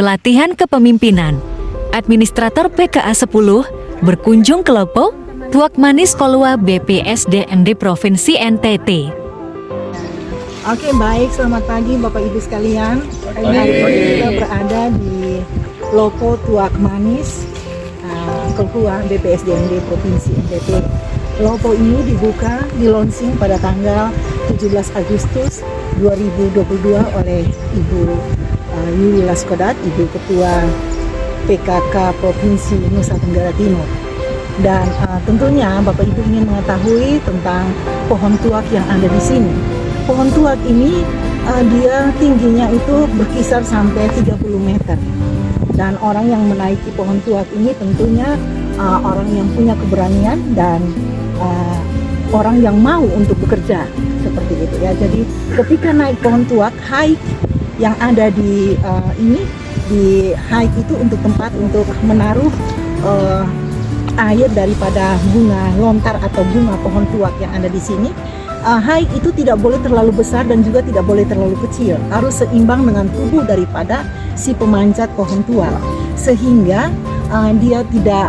Pelatihan kepemimpinan. Administrator PKA 10 berkunjung ke Lopo, Tuak Manis Kolua BPSDMD Provinsi NTT. Oke, baik, selamat pagi Bapak Ibu sekalian. Hari ini kita berada di Lopo Tuak Manis Kolua BPSDMD Provinsi NTT. Lopo ini dibuka, di-launching pada tanggal 17 Agustus 2022 oleh Ibu Yuli Laskodat, Ibu Ketua PKK Provinsi Nusa Tenggara Timur. Dan tentunya Bapak Ibu ingin mengetahui tentang pohon tuak yang ada di sini. Pohon tuak ini dia tingginya itu berkisar sampai 30 meter. Dan orang yang menaiki pohon tuak ini tentunya orang yang punya keberanian dan orang yang mau untuk bekerja seperti itu ya. Jadi ketika naik pohon tuak, hike yang ada di di hike itu untuk tempat untuk menaruh air daripada bunga lontar atau bunga pohon tuak yang ada di sini. Hike itu tidak boleh terlalu besar dan juga tidak boleh terlalu kecil, harus seimbang dengan tubuh daripada si pemanjat pohon tuak, sehingga dia tidak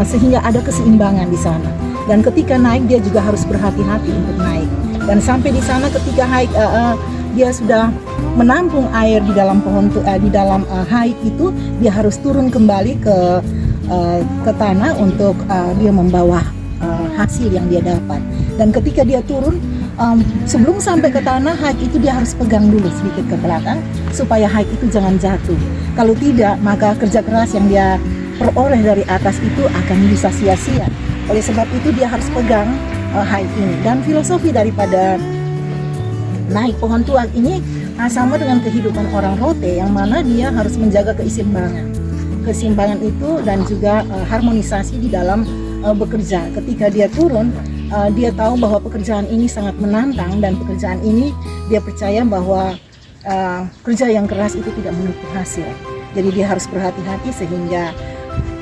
sehingga ada keseimbangan di sana. Dan ketika naik dia juga harus berhati-hati untuk naik. Dan sampai di sana ketika hike dia sudah menampung air di dalam pohon di dalam hike itu, dia harus turun kembali ke tanah untuk dia membawa hasil yang dia dapat. Dan ketika dia turun, sebelum sampai ke tanah, hike itu dia harus pegang dulu sedikit ke belakang supaya hike itu jangan jatuh. Kalau tidak, maka kerja keras yang dia peroleh dari atas itu akan bisa sia-sia. Oleh sebab itu dia harus pegang hike ini. Dan filosofi daripada naik pohon tuak ini sama dengan kehidupan orang rote, yang mana dia harus menjaga keseimbangan itu dan juga harmonisasi di dalam bekerja. Ketika dia turun, dia tahu bahwa pekerjaan ini sangat menantang, dan pekerjaan ini dia percaya bahwa kerja yang keras itu tidak menutup hasil. Jadi dia harus berhati-hati sehingga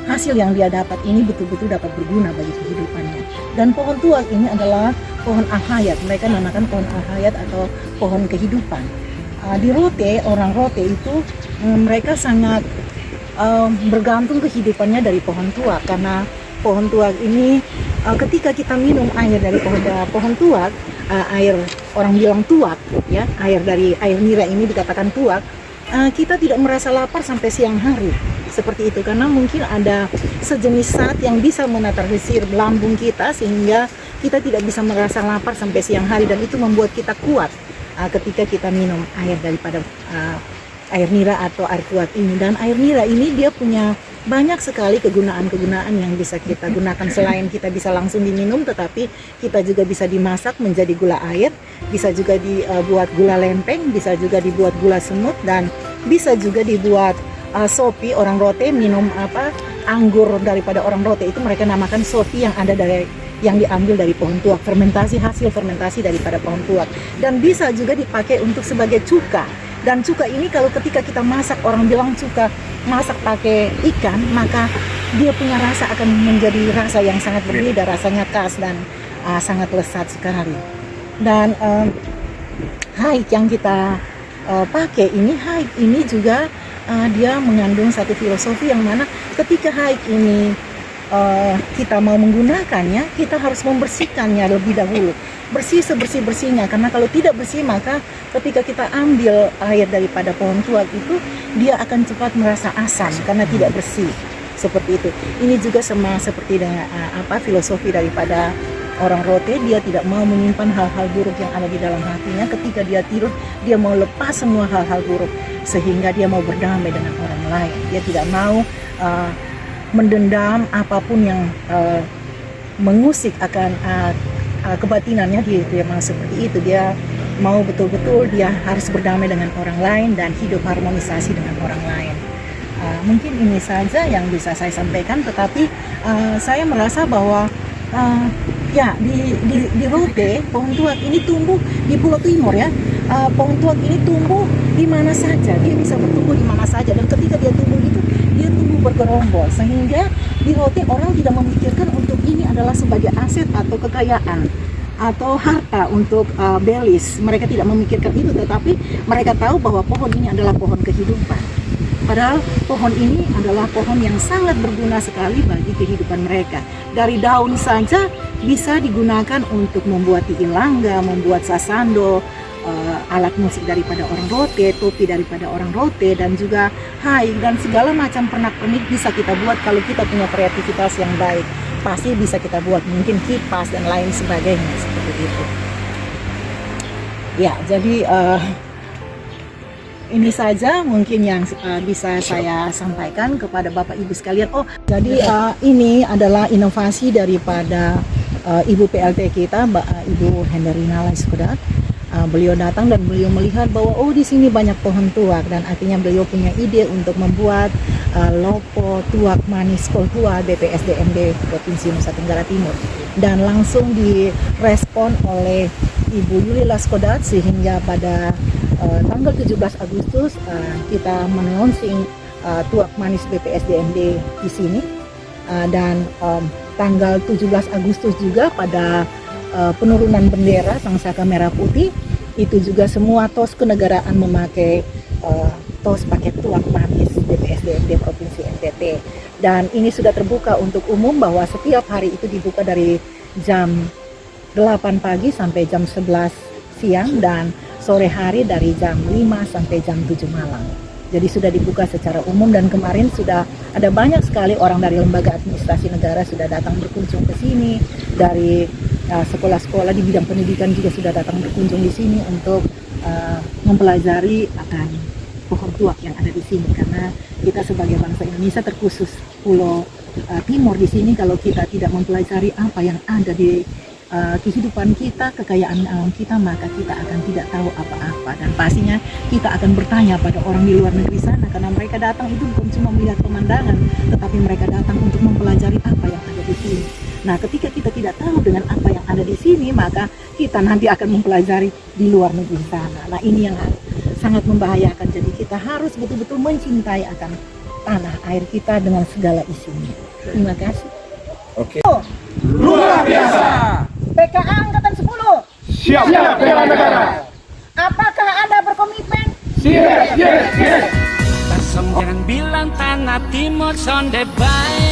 hasil yang dia dapat ini betul-betul dapat berguna bagi kehidupannya. Dan pohon tuak ini adalah pohon ahayat. Mereka namakan pohon ahayat atau pohon kehidupan. Di Rote, orang Rote itu mereka sangat bergantung kehidupannya dari pohon tuak, karena pohon tuak ini ketika kita minum air dari pohon tuak, air orang bilang tuak ya, air dari air nira ini dikatakan tuak, kita tidak merasa lapar sampai siang hari seperti itu, karena mungkin ada sejenis zat yang bisa menetralisir lambung kita sehingga kita tidak bisa merasa lapar sampai siang hari, dan itu membuat kita kuat ketika kita minum air daripada air nira atau air tuak ini. Dan air nira ini dia punya banyak sekali kegunaan-kegunaan yang bisa kita gunakan. Selain kita bisa langsung diminum, tetapi kita juga bisa dimasak menjadi gula air, bisa juga dibuat gula lempeng, bisa juga dibuat gula semut, dan bisa juga dibuat sopi. Orang Rote minum anggur daripada orang Rote itu mereka namakan sopi, yang diambil dari pohon tuak, hasil fermentasi daripada pohon tuak. Dan bisa juga dipakai untuk sebagai cuka. Dan cuka ini kalau ketika kita masak, orang bilang cuka masak pakai ikan, maka dia punya rasa akan menjadi rasa yang sangat berbeda, rasanya khas dan sangat lezat sekali. Dan hike yang kita pakai ini juga dia mengandung satu filosofi, yang mana ketika hike ini kita mau menggunakannya, kita harus membersihkannya lebih dahulu, bersih sebersih-bersihnya, karena kalau tidak bersih maka ketika kita ambil air daripada pohon tuak itu dia akan cepat merasa asam karena tidak bersih seperti itu. Ini juga sama seperti dengan filosofi daripada orang Rote, dia tidak mau menyimpan hal-hal buruk yang ada di dalam hatinya. Ketika dia tidur, dia mau lepas semua hal-hal buruk sehingga dia mau berdamai dengan orang lain. Dia tidak mau mendendam apapun yang mengusik akan kebatinannya. Dia mau seperti itu. Dia mau betul-betul dia harus berdamai dengan orang lain dan hidup harmonisasi dengan orang lain. Mungkin ini saja yang bisa saya sampaikan, tetapi saya merasa bahwa ya di Rote pohon tuak ini tumbuh di Pulau Timur ya. Pohon tuak ini tumbuh di mana saja, dia bisa bertumbuh di mana saja, dan ketika dia tumbuh itu dia tumbuh bergerombol, sehingga di Rote orang tidak memikirkan untuk ini adalah sebagai aset atau kekayaan atau harta untuk belis. Mereka tidak memikirkan itu, tetapi mereka tahu bahwa pohon ini adalah pohon kehidupan. Padahal pohon ini adalah pohon yang sangat berguna sekali bagi kehidupan mereka. Dari daun saja bisa digunakan untuk membuat tiilangga, membuat sasando, alat musik daripada orang rote, topi daripada orang rote, dan juga hai, dan segala macam pernak-pernik bisa kita buat kalau kita punya kreativitas yang baik. Pasti bisa kita buat, mungkin kipas dan lain sebagainya seperti itu. Ya, jadi ini saja mungkin yang bisa saya sampaikan kepada Bapak Ibu sekalian. Oh, jadi ini adalah inovasi daripada Ibu PLT kita, Mbak Ibu Henderina Laiskodat. Beliau datang dan beliau melihat bahwa oh di sini banyak pohon tuak, dan artinya beliau punya ide untuk membuat lopo tuak manis Kolhua BPSDMD Provinsi Nusa Tenggara Timur, dan langsung direspon oleh Ibu Yuli Laiskodat sehingga pada tanggal 17 Agustus kita menlaunching tuak manis BPSDMD di sini, dan tanggal 17 Agustus juga pada penurunan bendera Sang Saka Merah Putih, itu juga semua tos kenegaraan memakai tos pakai tuak manis BPSDMD Provinsi NTT. Dan ini sudah terbuka untuk umum bahwa setiap hari itu dibuka dari jam 8 pagi sampai jam 11 siang, dan sore hari dari jam 5 sampai jam 7 malam. Jadi sudah dibuka secara umum, dan kemarin sudah ada banyak sekali orang dari lembaga administrasi negara sudah datang berkunjung ke sini, dari sekolah-sekolah di bidang pendidikan juga sudah datang berkunjung di sini untuk mempelajari akan pohon tuak yang ada di sini, karena kita sebagai bangsa Indonesia, terkhusus Pulau Timur di sini, kalau kita tidak mempelajari apa yang ada di kehidupan kita, kekayaan alam kita, maka kita akan tidak tahu apa-apa, dan pastinya kita akan bertanya pada orang di luar negeri sana, karena mereka datang itu bukan cuma melihat pemandangan, tetapi mereka datang untuk mempelajari apa yang ada di sini. Nah, ketika kita tidak tahu dengan apa yang ada di sini, maka kita nanti akan mempelajari di luar negeri sana. Nah, ini yang sangat membahayakan. Jadi kita harus betul-betul mencintai akan tanah air kita dengan segala isinya. Terima kasih. Oke. Luar biasa. PKA Angkatan 10. Siap bela negara. Apakah Anda berkomitmen? Siap. Jangan bilang tanah timur sonde baik.